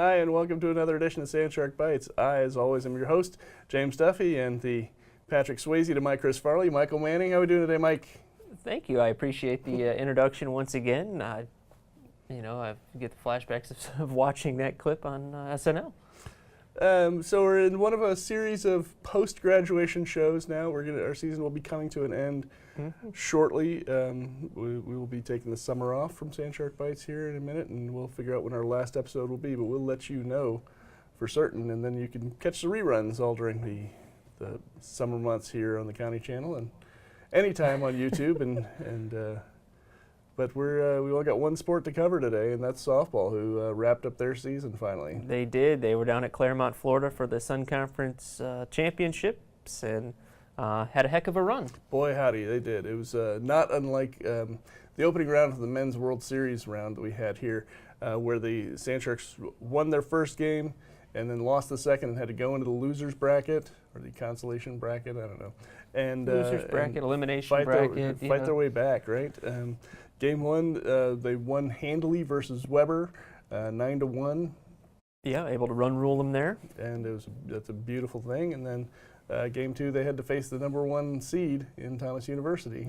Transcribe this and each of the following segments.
Hi, and welcome to another edition of Sandshark Bites. I, as always, am your host, James Duffy, and the Patrick Swayze to my Chris Farley, Michael Manning. How are we doing today, Mike? Thank you. I appreciate the introduction once again. I get the flashbacks of watching that clip on SNL. So we're in one of a series of post-graduation shows now. Our season will be coming to an end shortly. We will be taking the summer off from Sandshark Bites here in a minute, and we'll figure out when our last episode will be, but we'll let you know for certain, and then you can catch the reruns all during the summer months here on the County Channel and anytime on YouTube. But we all got one sport to cover today, and that's softball, who wrapped up their season finally. They did. They were down at Claremont, Florida for the Sun Conference Championships and had a heck of a run. Boy, howdy, they did. It was not unlike the opening round of the Men's World Series round that we had here, where the Sandsharks won their first game and then lost the second and had to go into the loser's bracket, or the consolation bracket, I don't know. And loser's bracket, and elimination bracket. Fight their way back, right? Game one, they won handily versus Weber, 9-1. Yeah, able to run rule them there. And that's a beautiful thing. And then game two, they had to face the #1 seed in Thomas University.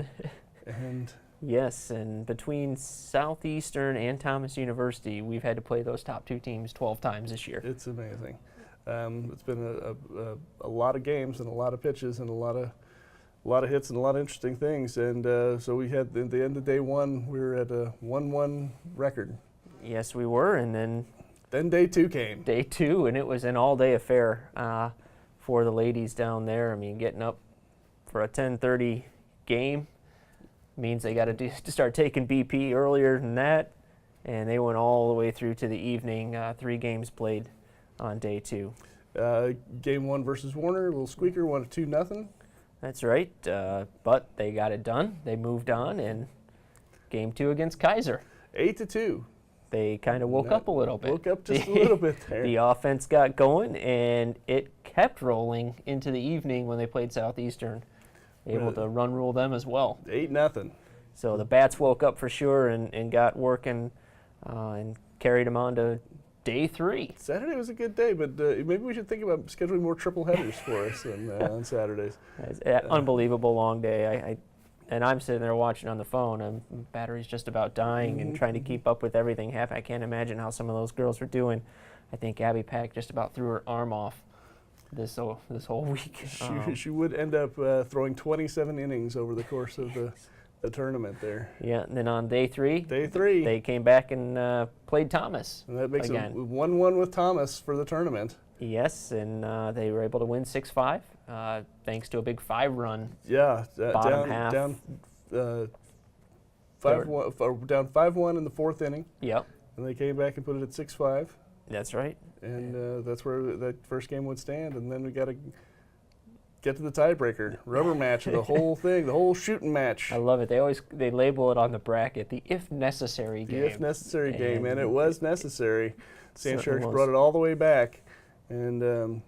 And yes, and between Southeastern and Thomas University, we've had to play those top two teams 12 times this year. It's amazing. It's been a lot of games and a lot of pitches and a lot of hits and a lot of interesting things. And so we had, at the end of day one, we were at a 1-1 record. Yes, we were. And then day two came. Day two, and it was an all-day affair for the ladies down there. I mean, getting up for a 10:30 game means they got to start taking BP earlier than that, and they went all the way through to the evening. 3 games played on day two. Game one versus Warner, a little squeaker, won 2-0. That's right, but they got it done. They moved on, and game two against Kaiser. 8-2. They kind of woke up a little bit. Woke up just a little bit there. The offense got going, and it kept rolling into the evening when they played Southeastern. Able to run rule them as well. 8-0. So the Bats woke up for sure and got working and carried them on to day 3. Saturday was a good day, but maybe we should think about scheduling more triple headers for us on Saturdays. It's an unbelievable long day. And I'm sitting there watching on the phone. Battery's just about dying and trying to keep up with everything happening. I can't imagine how some of those girls were doing. I think Abby Pack just about threw her arm off this whole week. She would end up throwing 27 innings over the course of the tournament there. Yeah, and then on day 3, they came back and played Thomas. And that makes again. it 1-1 with Thomas for the tournament. Yes, and they were able to win 6-5 thanks to a big 5-run. Yeah, bottom half. Down 5-1 in the 4th inning. Yep. And they came back and put it at 6-5. That's right. And that's where that first game would stand. And then we got to get to the tiebreaker, rubber match of the whole thing, the whole shooting match. I love it. They label it on the bracket the if necessary game. The if necessary game, and it was necessary. Sandsharks brought it all the way back, and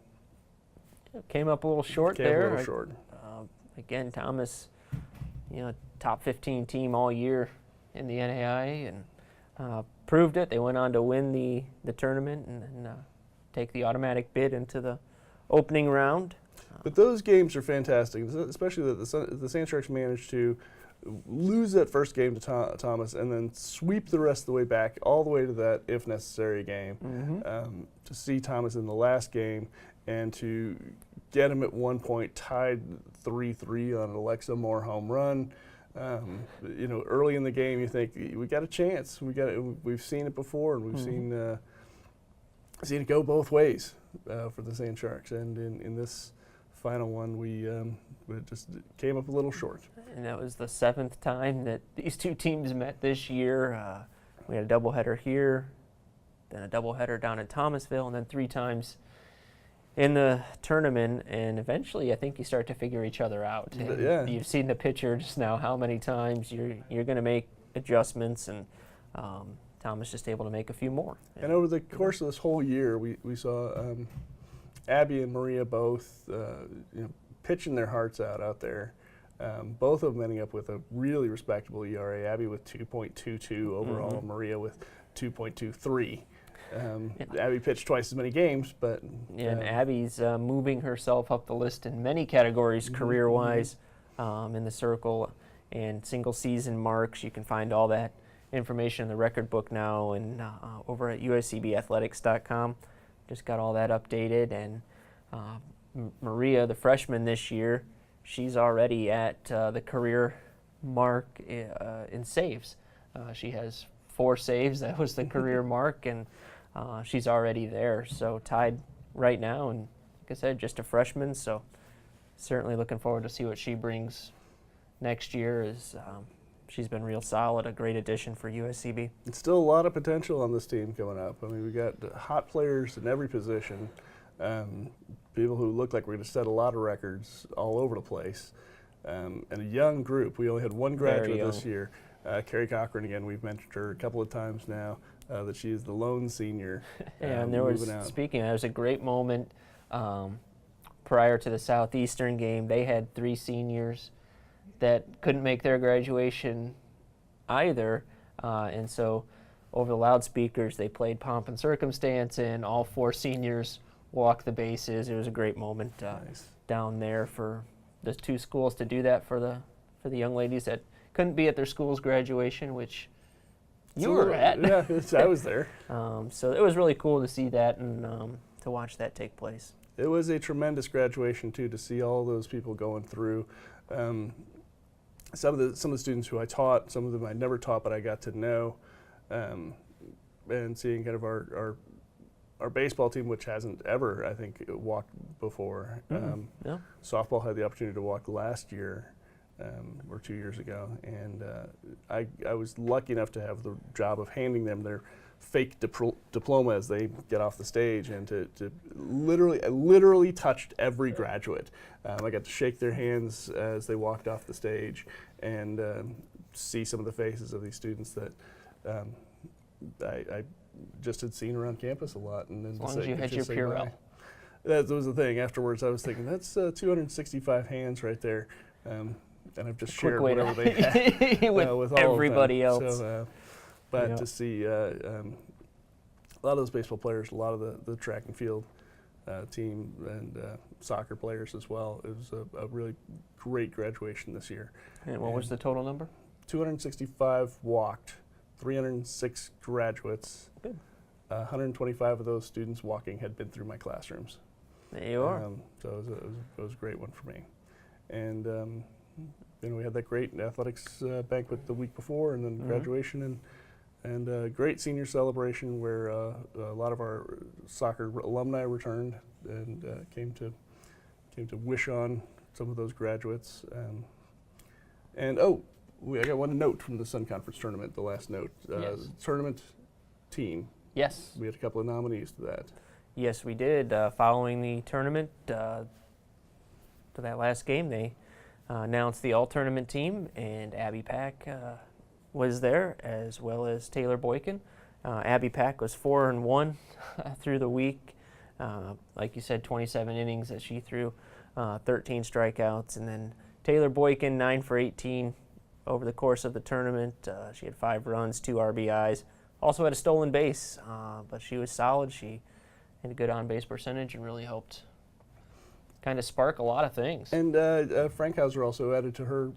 came up a little short there. A little short. Again, Thomas, top 15 team all year in the NAIA, and proved it. They went on to win the tournament and take the automatic bid into the opening round. But those games are fantastic, especially that the Sandsharks managed to lose that first game to Thomas and then sweep the rest of the way back, all the way to that if necessary game. To see Thomas in the last game and to get him at one point tied 3-3 on an Alexa Moore home run. Early in the game, you think we got a chance. We've seen it before, and we've seen it go both ways for the Sandsharks. And in this final one, we just came up a little short. And that was the 7th time that these two teams met this year. We had a doubleheader here, then a doubleheader down in Thomasville, and then 3 times in the tournament. And eventually, I think you start to figure each other out. Yeah. You've seen the picture just now, how many times you're going to make adjustments, and Thomas just able to make a few more. And over the course of this whole year, we saw Abby and Maria both pitching their hearts out there. Both of them ending up with a really respectable ERA. Abby with 2.22 overall, Maria with 2.23. Abby pitched twice as many games, but And Abby's moving herself up the list in many categories, career-wise, in the circle and single season marks. You can find all that information in the record book now and over at uscbathletics.com. Just got all that updated. And Maria, the freshman this year, she's already at the career mark in saves. She has 4 saves. That was the career mark, and she's already there. So tied right now, and like I said, just a freshman. So certainly looking forward to see what she brings next year. She's been real solid, a great addition for USCB. It's still a lot of potential on this team coming up. I mean, we got hot players in every position, people who look like we're going to set a lot of records all over the place, and a young group. We only had one graduate this year. Carrie Cochran, again, we've mentioned her a couple of times now, that she is the lone senior. And there was, speaking, there was a great moment prior to the Southeastern game. They had 3 seniors that couldn't make their graduation either, and so over the loudspeakers they played Pomp and Circumstance, and all 4 seniors walked the bases. It was a great moment down there for the 2 schools to do that for the young ladies that couldn't be at their school's graduation, which you were at. Yeah, I was there. So it was really cool to see that and to watch that take place. It was a tremendous graduation too, to see all those people going through. Some of the students who I taught, some of them I never taught, but I got to know, and seeing kind of our baseball team, which hasn't ever, I think, walked before. Yeah. Softball had the opportunity to walk last year, or 2 years ago, and I was lucky enough to have the job of handing them their fake diploma as they get off the stage, and to I literally touched every graduate. I got to shake their hands as they walked off the stage, and see some of the faces of these students that I just had seen around campus a lot. And then as long as you had your Purell. That was the thing. Afterwards, I was thinking, that's 265 hands right there. And I've just shared whatever they had with all everybody of them. else. So, but to see a lot of those baseball players, a lot of the track and field team, and soccer players as well, it was a really great graduation this year. And what was the total number? 265 walked, 306 graduates. Good. 125 of those students walking had been through my classrooms. There you are. So it was a great one for me. And then we had that great athletics banquet the week before, and then graduation, and a great senior celebration where a lot of our soccer alumni returned and came to wish on some of those graduates. I got one note from the Sun Conference tournament. The last note, yes. Tournament team. Yes. We had a couple of nominees to that. Yes, we did. Following the tournament, to that last game, they announced the all-tournament team, and Abby Pack was there, as well as Taylor Boykin. Abby Pack was 4-1 through the week. Like you said, 27 innings that she threw, 13 strikeouts, and then Taylor Boykin 9 for 18 over the course of the tournament. She had 5 runs, 2 RBIs. Also had a stolen base, but she was solid. She had a good on-base percentage and really helped kind of spark a lot of things. And Frank Hauser also added to her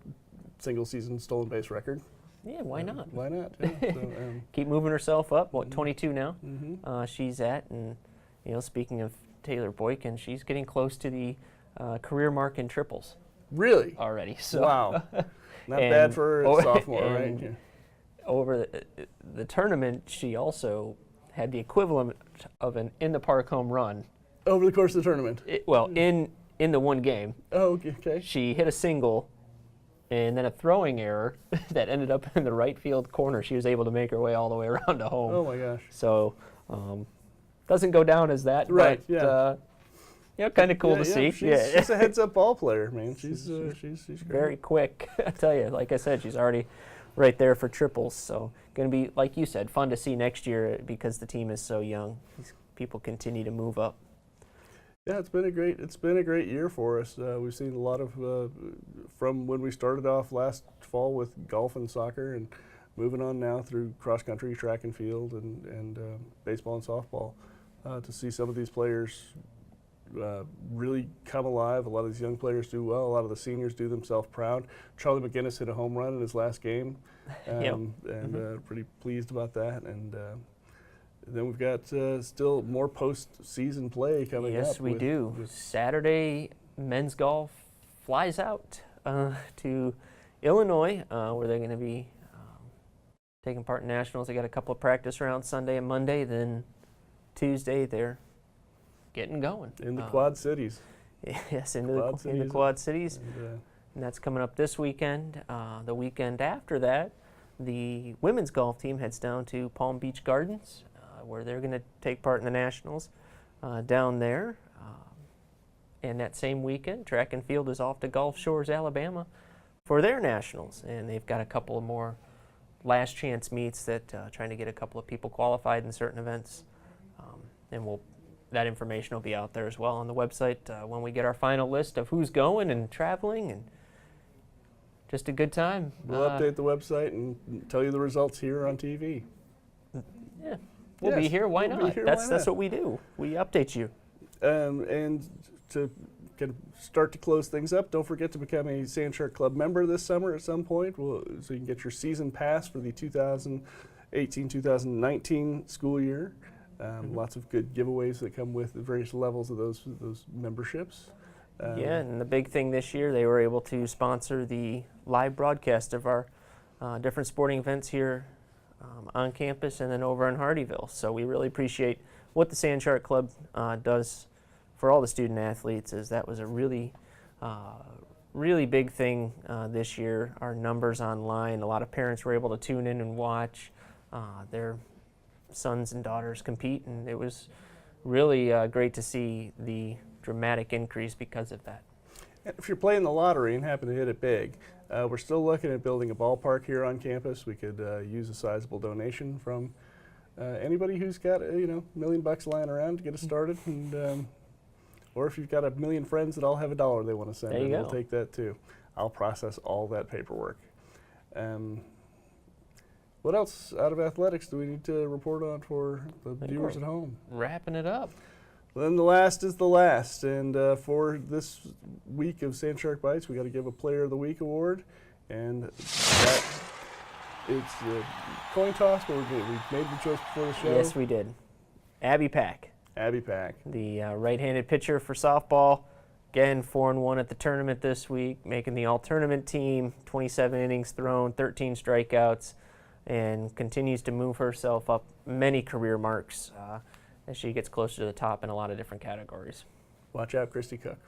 single-season stolen base record. Yeah, why not? Why not? Yeah. So, keep moving herself up. What, 22 now? Mm-hmm. She's at, and speaking of Taylor Boykin, she's getting close to the career mark in triples. Really? Already. So. Wow. Not bad for a sophomore, right? Yeah. Over the tournament, she also had the equivalent of an in-the-park home run. Over the course of the tournament? In the one game. Oh, okay. She hit a single, and then a throwing error that ended up in the right field corner. She was able to make her way all the way around to home. Oh my gosh. So, doesn't go down as that, right? But, kind of cool to see. She's a heads-up ball player, man. She's great. Very quick. I tell you, like I said, she's already right there for triples. So, going to be, like you said, fun to see next year because the team is so young. These people continue to move up. Yeah, it's been a great year for us. We've seen a lot of from when we started off last fall with golf and soccer, and moving on now through cross country, track and field, and baseball and softball to see some of these players really come alive. A lot of these young players do well. A lot of the seniors do themselves proud. Charlie McGinnis hit a home run in his last game, and pretty pleased about that. And then we've got still more postseason play coming up. Yes, we do. Saturday, men's golf flies out to Illinois, where they're going to be taking part in nationals. They got a couple of practice rounds Sunday and Monday. Then Tuesday, they're getting going. In the Quad Cities. Yes, in the Quad Cities. And that's coming up this weekend. The weekend after that, the women's golf team heads down to Palm Beach Gardens, where they're going to take part in the nationals down there. And that same weekend, track and field is off to Gulf Shores, Alabama for their nationals. And they've got a couple of more last chance meets that trying to get a couple of people qualified in certain events. And that information will be out there as well on the website when we get our final list of who's going and traveling, and just a good time. We'll update the website and tell you the results here on TV. Yeah, we'll be here. Why not? That's what we do. We update you. And to kind of start to close things up, don't forget to become a Sandshark Club member this summer at some point, so you can get your season pass for the 2018-2019 school year. Lots of good giveaways that come with the various levels of those memberships. Yeah, and the big thing this year, they were able to sponsor the live broadcast of our different sporting events here on campus and then over in Hardyville. So we really appreciate what the Sandshark Club does for all the student athletes. That was a really big thing this year. Our numbers online, a lot of parents were able to tune in and watch their sons and daughters compete, and it was really great to see the dramatic increase because of that. If you're playing the lottery and happen to hit it big, we're still looking at building a ballpark here on campus. We could use a sizable donation from anybody who's got $1 million lying around to get us started, and or if you've got 1 million friends that all have $1 they want to send, we'll take that too. I'll process all that paperwork. What else out of athletics do we need to report on for the viewers at home? Wrapping it up. Then the last is the last, and for this week of Sandshark Bites, we got to give a Player of the Week award, and that it's a coin toss, but we made the choice before the show. Yes, we did. Abby Pack. Abby Pack, the right-handed pitcher for softball. Again, 4-1 at the tournament this week, making the all-tournament team. 27 innings thrown, 13 strikeouts, and continues to move herself up many career marks as she gets closer to the top in a lot of different categories. Watch out, Christy Cook.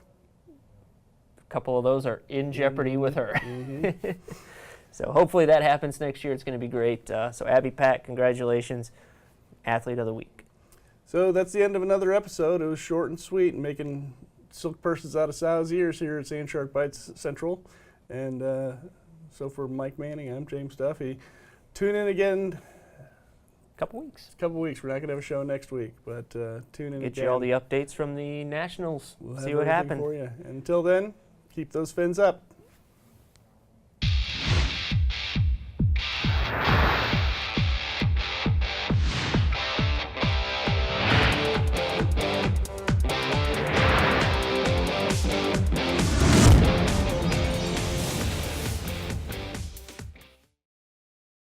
A couple of those are in jeopardy with her. So hopefully that happens next year. It's going to be great. So Abby Pack, congratulations, Athlete of the Week. So that's the end of another episode. It was short and sweet, and making silk purses out of sow's ears here at Sandshark Bites Central. And so for Mike Manning, I'm James Duffy. Tune in again. Couple weeks. We're not going to have a show next week, but tune in again. Get you all the updates from the Nationals. We'll see what happens for you. Until then, keep those fins up.